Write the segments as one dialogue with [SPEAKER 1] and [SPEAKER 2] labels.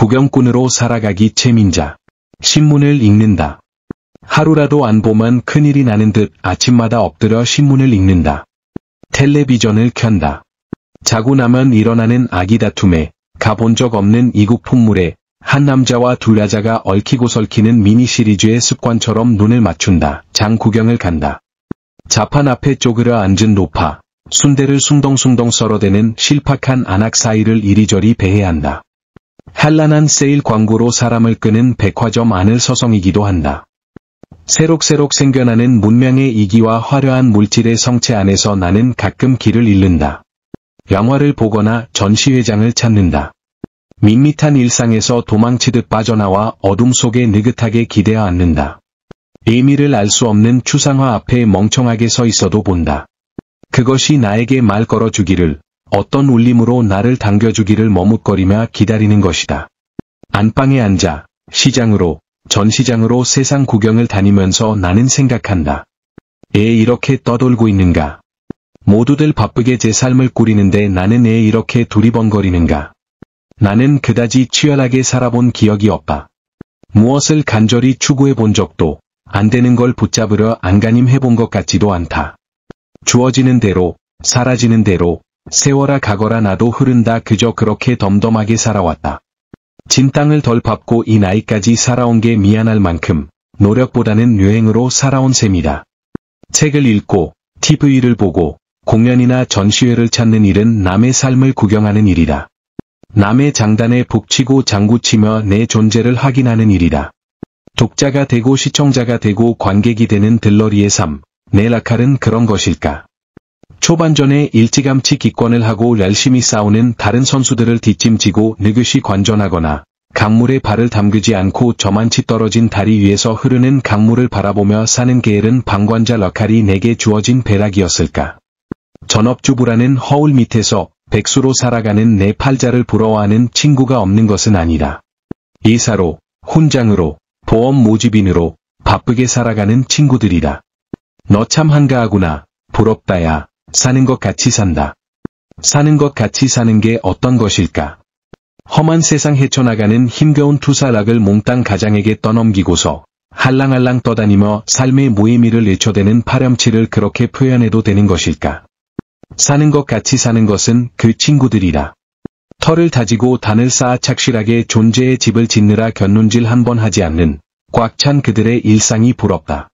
[SPEAKER 1] 구경꾼으로 살아가기 최민자. 신문을 읽는다. 하루라도 안 보면 큰일이 나는 듯 아침마다 엎드려 신문을 읽는다. 텔레비전을 켠다. 자고 나면 일어나는 아기 다툼에 가본 적 없는 이국 풍물에 한 남자와 두 여자가 얽히고 설키는 미니 시리즈의 습관처럼 눈을 맞춘다. 장 구경을 간다. 자판 앞에 쪼그려 앉은 노파. 순대를 숭덩숭덩 썰어대는 실팍한 안악 사이를 이리저리 배회한다. 현란한 세일 광고로 사람을 끄는 백화점 안을 서성이기도 한다. 새록새록 생겨나는 문명의 이기와 화려한 물질의 성체 안에서 나는 가끔 길을 잃는다. 영화를 보거나 전시회장을 찾는다. 밋밋한 일상에서 도망치듯 빠져나와 어둠 속에 느긋하게 기대어 앉는다. 의미를 알 수 없는 추상화 앞에 멍청하게 서 있어도 본다. 그것이 나에게 말 걸어주기를, 어떤 울림으로 나를 당겨주기를 머뭇거리며 기다리는 것이다. 안방에 앉아 시장으로, 전시장으로 세상 구경을 다니면서 나는 생각한다. 이렇게 떠돌고 있는가? 모두들 바쁘게 제 삶을 꾸리는데 나는 이렇게 두리번거리는가? 나는 그다지 치열하게 살아본 기억이 없다. 무엇을 간절히 추구해 본 적도, 안 되는 걸 붙잡으려 안간힘 해본 것 같지도 않다. 주어지는 대로, 사라지는 대로, 세월아 가거라 나도 흐른다 그저 그렇게 덤덤하게 살아왔다. 진 땅을 덜 밟고 이 나이까지 살아온 게 미안할 만큼, 노력보다는 유행으로 살아온 셈이다. 책을 읽고, TV를 보고, 공연이나 전시회를 찾는 일은 남의 삶을 구경하는 일이다. 남의 장단에 북치고 장구치며 내 존재를 확인하는 일이다. 독자가 되고 시청자가 되고 관객이 되는 들러리의 삶, 내 역할은 그런 것일까? 초반전에 일찌감치 기권을 하고 열심히 싸우는 다른 선수들을 뒷짐지고 느긋이 관전하거나 강물에 발을 담그지 않고 저만치 떨어진 다리 위에서 흐르는 강물을 바라보며 사는 게으른 방관자 역할이 내게 주어진 배락이었을까? 전업주부라는 허울 밑에서 백수로 살아가는 내 팔자를 부러워하는 친구가 없는 것은 아니라 이사로, 훈장으로, 보험 모집인으로 바쁘게 살아가는 친구들이다. 너 참 한가하구나. 부럽다야. 사는 것 같이 산다. 사는 것 같이 사는 게 어떤 것일까? 험한 세상 헤쳐나가는 힘겨운 투사락을 몽땅 가장에게 떠넘기고서 할랑할랑 떠다니며 삶의 무의미를 외쳐대는 파렴치를 그렇게 표현해도 되는 것일까? 사는 것 같이 사는 것은 그 친구들이다. 털을 다지고 단을 쌓아 착실하게 존재의 집을 짓느라 곁눈질 한 번 하지 않는 꽉 찬 그들의 일상이 부럽다.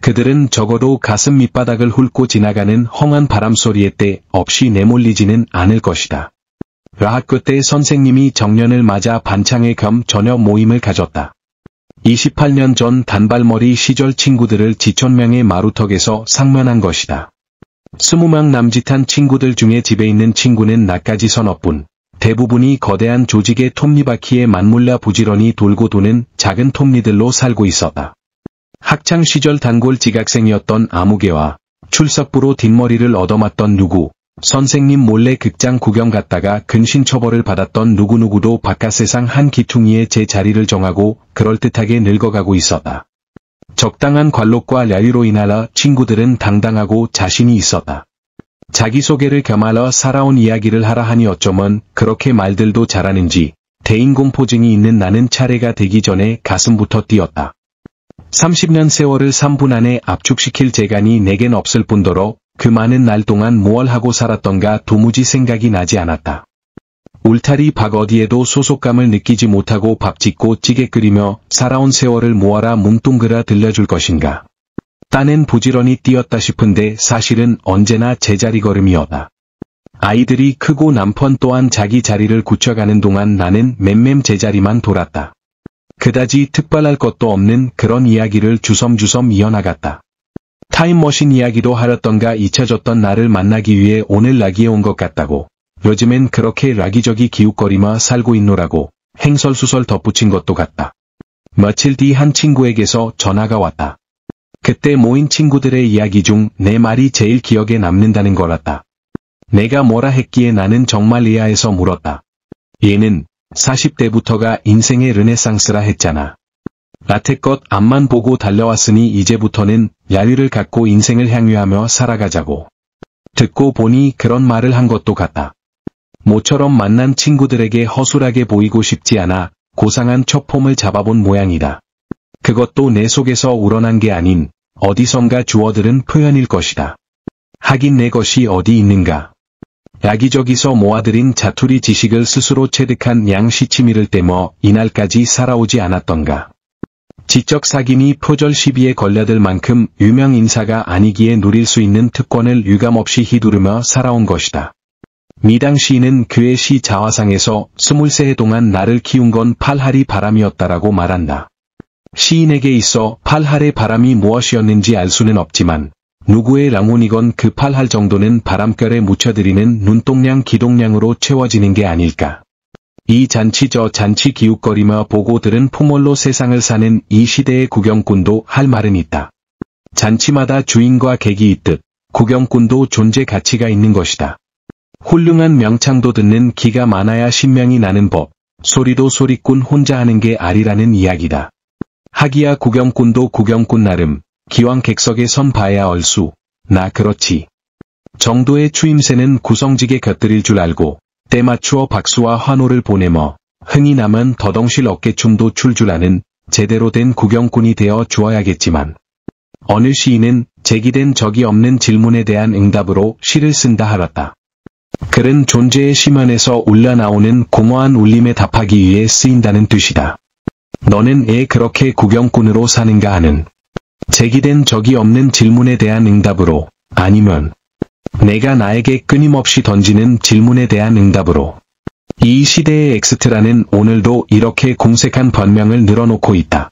[SPEAKER 1] 그들은 적어도 가슴 밑바닥을 훑고 지나가는 헝한 바람소리에 때 없이 내몰리지는 않을 것이다. 학교 때 선생님이 정년을 맞아 반창회 겸 저녁 모임을 가졌다. 28년 전 단발머리 시절 친구들을 지천명의 마루턱에서 상면한 것이다. 20명 남짓한 친구들 중에 집에 있는 친구는 나까지 서너뿐, 대부분이 거대한 조직의 톱니바퀴에 맞물려 부지런히 돌고 도는 작은 톱니들로 살고 있었다. 학창시절 단골 지각생이었던 아무개와 출석부로 뒷머리를 얻어맞던 누구, 선생님 몰래 극장 구경 갔다가 근신처벌을 받았던 누구누구도 바깥세상 한 기퉁이에 제 자리를 정하고 그럴듯하게 늙어가고 있었다. 적당한 관록과 야유로 인하여 친구들은 당당하고 자신이 있었다. 자기소개를 겸하여 살아온 이야기를 하라 하니 어쩌면 그렇게 말들도 잘하는지 대인공포증이 있는 나는 차례가 되기 전에 가슴부터 뛰었다. 30년 세월을 3분 안에 압축시킬 재간이 내겐 없을 뿐더러 그 많은 날 동안 무얼 하고 살았던가 도무지 생각이 나지 않았다. 울타리 밖 어디에도 소속감을 느끼지 못하고 밥 짓고 찌개 끓이며 살아온 세월을 모아라 뭉뚱그려 들려줄 것인가. 딴엔 부지런히 뛰었다 싶은데 사실은 언제나 제자리 걸음이었다. 아이들이 크고 남편 또한 자기 자리를 굳혀가는 동안 나는 맴맴 제자리만 돌았다. 그다지 특별할 것도 없는 그런 이야기를 주섬주섬 이어나갔다. 타임머신 이야기도 하렸던가 잊혀졌던 나를 만나기 위해 오늘 나기에 온 것 같다고. 요즘엔 그렇게 라기저기 기웃거리며 살고 있노라고 행설수설 덧붙인 것도 같다. 며칠 뒤 한 친구에게서 전화가 왔다. 그때 모인 친구들의 이야기 중 내 말이 제일 기억에 남는다는 거랐다. 내가 뭐라 했기에 나는 정말 의아해서 물었다. 얘는 40대부터가 인생의 르네상스라 했잖아. 라테껏 앞만 보고 달려왔으니 이제부터는 야유를 갖고 인생을 향유하며 살아가자고. 듣고 보니 그런 말을 한 것도 같다. 모처럼 만난 친구들에게 허술하게 보이고 싶지 않아 고상한 초폼을 잡아본 모양이다. 그것도 내 속에서 우러난 게 아닌 어디선가 주워들은 표현일 것이다. 하긴 내 것이 어디 있는가. 여기저기서 모아들인 자투리 지식을 스스로 체득한 양시치미를 떼머 이날까지 살아오지 않았던가. 지적 사기니 표절 시비에 걸려들 만큼 유명 인사가 아니기에 누릴 수 있는 특권을 유감없이 휘두르며 살아온 것이다. 미당 시인은 그의 시 자화상에서 23해 동안 나를 키운 건 팔할이 바람이었다라고 말한다. 시인에게 있어 팔할의 바람이 무엇이었는지 알 수는 없지만 누구의 랑혼이건 그 팔할 정도는 바람결에 묻혀들이는 눈동량 기동량으로 채워지는 게 아닐까. 이 잔치 저 잔치 기웃거리며 보고 들은 풍월로 세상을 사는 이 시대의 구경꾼도 할 말은 있다. 잔치마다 주인과 객이 있듯 구경꾼도 존재 가치가 있는 것이다. 훌륭한 명창도 듣는 기가 많아야 신명이 나는 법, 소리도 소리꾼 혼자 하는 게 아리라는 이야기다. 하기야 구경꾼도 구경꾼 나름, 기왕 객석에 선 봐야 얼쑤, 나 그렇지. 정도의 추임새는 구성직에 곁들일 줄 알고 때 맞추어 박수와 환호를 보내며 흥이 나면 더덩실 어깨춤도 출 줄 아는 제대로 된 구경꾼이 되어 주어야겠지만 어느 시인은 제기된 적이 없는 질문에 대한 응답으로 시를 쓴다 하였다. 글은 존재의 심연에서 울려나오는 공허한 울림에 답하기 위해 쓰인다는 뜻이다. 너는 애 그렇게 구경꾼으로 사는가 하는 제기된 적이 없는 질문에 대한 응답으로, 아니면 내가 나에게 끊임없이 던지는 질문에 대한 응답으로. 이 시대의 엑스트라는 오늘도 이렇게 공색한 변명을 늘어놓고 있다.